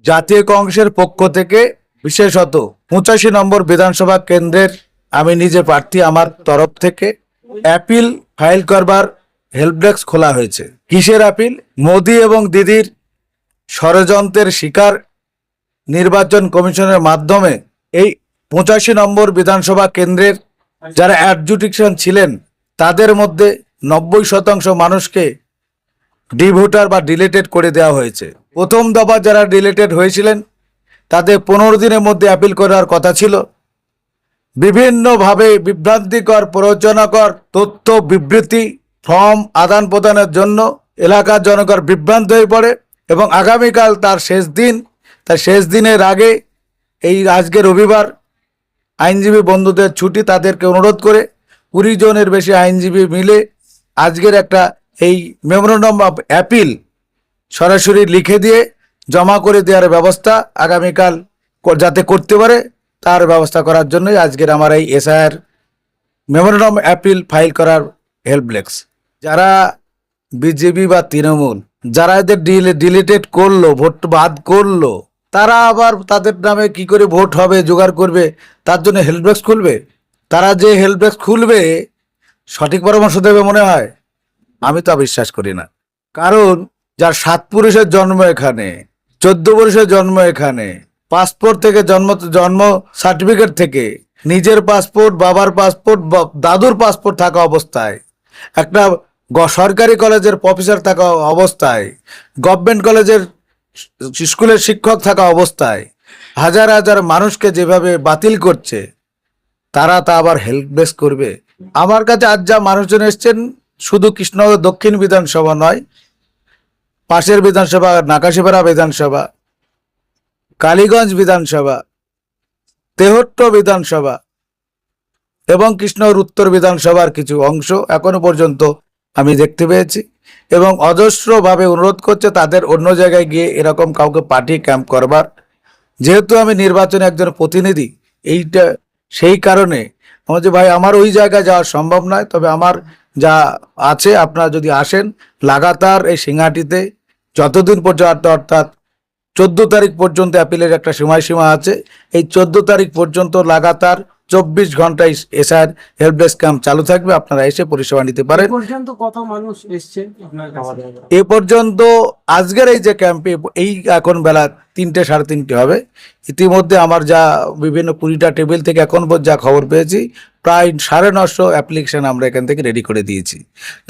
জাতীয় কংগ্রেসের পক্ষ থেকে বিশেষত 85 নম্বর বিধানসভা কেন্দ্রের আমি নিজে প্রার্থী, আমার তরফ থেকে অ্যাপিল ফাইল করবার হেল্প ডেস্ক খোলা হয়েছে। কিসের অ্যাপিল? মোদি এবং দিদির ষড়যন্ত্রের শিকার নির্বাচন কমিশনের মাধ্যমে এই 85 নম্বর বিধানসভা কেন্দ্রের যারা অ্যাডজুডিকশন ছিলেন তাদের মধ্যে 90% মানুষকে ডিভোটার বা ডিলেটেড করে দেওয়া হয়েছে। প্রথম দফা যারা ডিলেটেড হয়েছিলেন তাদের 15 দিনের মধ্যে অ্যাপিল করার কথা ছিল। বিভিন্নভাবে বিভ্রান্তিকর প্ররোচনাকর তথ্য বিবৃতি ফর্ম আদান প্রদানের জন্য এলাকার জনগণ বিভ্রান্ত হয়ে পড়ে এবং আগামীকাল তার শেষ দিন। তার শেষ দিনের আগে এই আজকে রবিবার আইনজীবী বন্ধুদের ছুটি, তাদেরকে অনুরোধ করে 20 জনের বেশি আইনজীবী মিলে আজকের একটা এই মেমোরেন্ডাম অফ অ্যাপিল সরাসরি লিখে দিয়ে জমা করে দেওয়ার ব্যবস্থা আগামীকাল যাতে করতে পারে তার ব্যবস্থা করার জন্যই আজকের আমার এই এসআইআর মেমোরেন্ডাম অ্যাপিল ফাইল করার হেল্প ডেস্ক। যারা বিজেপি বা তৃণমূল যারা এদের ডিলিটেড করলো, ভোট বাদ করলো, তারা আবার তাদের নামে কি করে ভোট হবে জোগাড় করবে, তার জন্য হেল্প ডেস্ক খুলবে। তারা যে হেল্প ডেস্ক খুলবে সঠিক পরামর্শ দেবে মনে হয়? আমি তা বিশ্বাস করি না। কারণ যার 7 পুরুষের জন্ম এখানে, 14 পুরুষের জন্ম এখানে, পাসপোর্ট থেকে জন্ম সার্টিফিকেট থেকে, নিজের পাসপোর্ট, বাবার পাসপোর্ট, দাদুর পাসপোর্ট থাকা অবস্থায়, একটা সরকারি কলেজের প্রফেসর থাকা অবস্থায়, গভর্নমেন্ট কলেজের স্কুলের শিক্ষক থাকা অবস্থায় হাজার হাজার মানুষকে যেভাবে বাতিল করছে, তারা তা আবার হেল্প ডেস্ক করবে? আমার কাছে আজ যা মানুষজন এসছেন, শুধু কৃষ্ণনগর দক্ষিণ বিধানসভা নয়, পাশের বিধানসভা নাকাশিপাড়া বিধানসভা, কালীগঞ্জ বিধানসভা, তেহট্ট বিধানসভা এবং কৃষ্ণনগর উত্তর বিধানসভার কিছু অংশ এখনো পর্যন্ত আমি দেখতে পেয়েছি এবং অজস্রভাবে অনুরোধ করছে তাদের অন্য জায়গায় গিয়ে এরকম কাউকে পার্টি ক্যাম্প করবার। যেহেতু আমি নির্বাচনে একজন প্রতিনিধি, এইটা সেই কারণে আমার যে ভাই আমার ওই জায়গায় যাওয়া সম্ভব নয়, তবে আমার যা আছে আপনারা যদি আসেন লাগাতার এই সিংহাটিতে যতদিন পর্যন্ত, অর্থাৎ 14 তারিখ পর্যন্ত অ্যাপিলের একটা সময়সীমা আছে, এই 14 তারিখ পর্যন্ত লাগাতার 24 ঘন্টায় এসআর হেল্প ডেস্ক ক্যাম্প চালু থাকবে। আপনারা এসে পরিষেবা নিতে পারেন। পর্যন্ত কত মানুষ এসছে আপনার কাছে? এ পর্যন্ত আজকের এই যে ক্যাম্পে এই এখন বেলা 3টে সাড়ে 3টে হবে, ইতিমধ্যে আমার যা বিভিন্ন 20টা টেবিল থেকে এখন পর্যন্ত যা খবর পেয়েছি প্রায় 950 অ্যাপ্লিকেশন আমরা এখান থেকে রেডি করে দিয়েছি।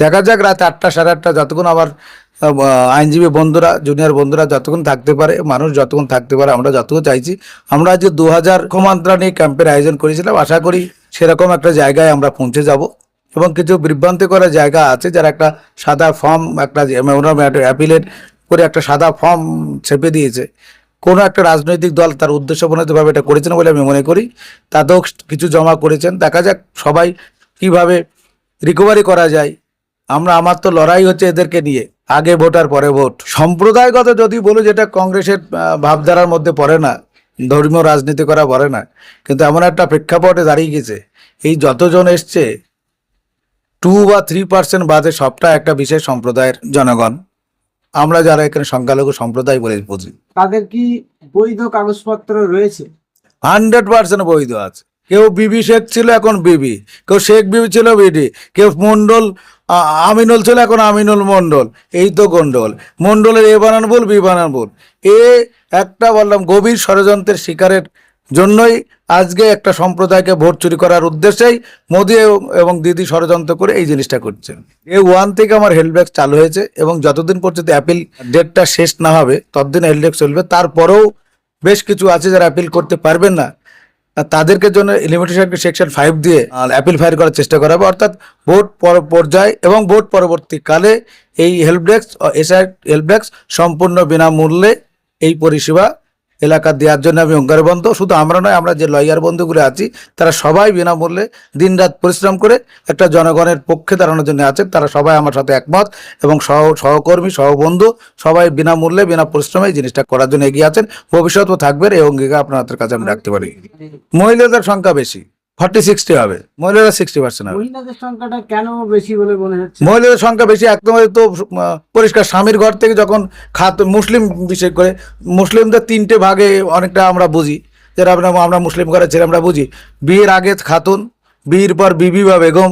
দেখা যাক রাত 8টা সাড়ে 8টা যতক্ষণ আমার আইনজীবী বন্ধুরা, জুনিয়র বন্ধুরা যতক্ষণ থাকতে পারে, মানুষ যতক্ষণ থাকতে পারে, আমরা যতক্ষণ চাইছি। আমরা আজকে 2000 মুখ্যমন্ত্রী নিয়ে ক্যাম্পের আয়োজন করেছিলাম, আশা করি সেরকম একটা জায়গায় আমরা পৌঁছে যাব এবং কিছু বিভ্রান্তি করার জায়গা আছে যারা একটা সাদা ফর্ম, একটা অ্যাপিলের করে একটা সাদা ফর্ম ছেপে দিয়েছে। কোনো একটা রাজনৈতিক দল তার উদ্দেশ্যপ্রণোদিতভাবে এটা করেছেন বলে আমি মনে করি। তাতেও কিছু জমা করেছেন, দেখা যাক সবাই কিভাবে রিকভারি করা যায়। আমার তো লড়াই হচ্ছে এদেরকে নিয়ে, আগে ভোট আর পরে ভোট। সম্প্রদায়গত যদি বলো, যেটা কংগ্রেসের ভাবধারার মধ্যে পড়ে না, ধর্মীয় রাজনীতি করা পড়ে না, কিন্তু এমন একটা প্রেক্ষাপটে দাঁড়িয়ে গেছে এই যতজন এসছে 2 বা 3% বাদে সবটা একটা বিশেষ সম্প্রদায়ের জনগণ। আমরা যারা এখানে সংখ্যালঘু সম্প্রদায় বলে বুঝি, তাদের কি বৈধ কাগজপত্র রয়েছে? 100% বৈধ আছে। কেউ বিবি শেখ ছিল, এখন বিবি, কেউ শেখ বিবি ছিল বিডি, কেউ মন্ডল আমিনুল ছিল, এখন আমিনুল মন্ডল। এই তো গন্ডগোল, মন্ডলের এ বানান ভুল, বি বানান ভুল। এ একটা বললাম গভীর ষড়যন্ত্রের শিকারের জন্যই আজকে একটা সম্প্রদায়কে ভোট চুরি করার উদ্দেশ্যেই মোদি এবং দিদি ষড়যন্ত্র করে এই জিনিসটা করছেন। A1 থেকে আমার হেল্প ডেস্ক চালু হয়েছে এবং যতদিন পর্যন্ত অ্যাপিল ডেটটা শেষ না হবে ততদিন হেল্প ডেস্ক চলবে। তারপরেও বেশ কিছু আছে যারা অ্যাপিল করতে পারবেন না, তাদেরকে জন্য লিমিটেশন সেকশন 5 দিয়ে অ্যাপিল ফাইল করার চেষ্টা করা হবে। অর্থাৎ ভোট পর্যায়ে এবং ভোট পরবর্তীকালে এই help desk, SI help desk সম্পূর্ণ বিনামূল্যে এই পরিষেবা এলাকা দেওয়ার জন্য আমি অঙ্গীকারবদ্ধ। শুধু আমরা নয়, আমরা যে লয়ার বন্ধুগুলো আছি তারা সবাই বিনামূল্যে দিনরাত পরিশ্রম করে একটা জনগণের পক্ষে দাঁড়ানোর জন্য আছেন। তারা সবাই আমার সাথে একমত এবং সহকর্মী সহবন্ধু সবাই বিনামূল্যে বিনা পরিশ্রমে এই জিনিসটা করার জন্য এগিয়ে আছেন। ভবিষ্যতেও থাকবেন, এই অঙ্গীকার আপনাদের কাছে আমি রাখতে পারি। মহিলাদের সংখ্যা বেশি, 40-60 হবে, মহিলারা 60% হবে। মহিলাদের সংখ্যাটা কেন বেশি বলে মনে হচ্ছে? মহিলাদের সংখ্যা বেশি একদম তো পরিষ্কার, স্বামীর ঘর থেকে যখন মুসলিম, বিশেষ করে মুসলিমদের 3টে ভাগে অনেকটা আমরা বুঝি, যেটা আমরা মুসলিম ঘরে ছেলে আমরা বুঝি, বিয়ের আগে খাতুন, বিয়ের পর বিবি বা বেগম,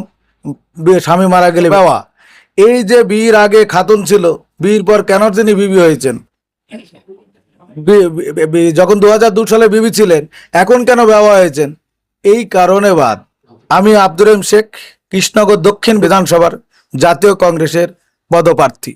স্বামী মারা গেলে বাবা। এই যে বিয়ের আগে খাতুন ছিল, বিয়ের পর কেন তিনি বিবি হয়েছেন? যখন 2002 সালে বিবি ছিলেন, এখন কেন বাবা হয়েছেন? এই কারণে বাদ। আমি আব্দুর রহিম শেখ, কৃষ্ণনগর দক্ষিণ বিধানসভার জাতীয় কংগ্রেসের পদপ্রার্থী।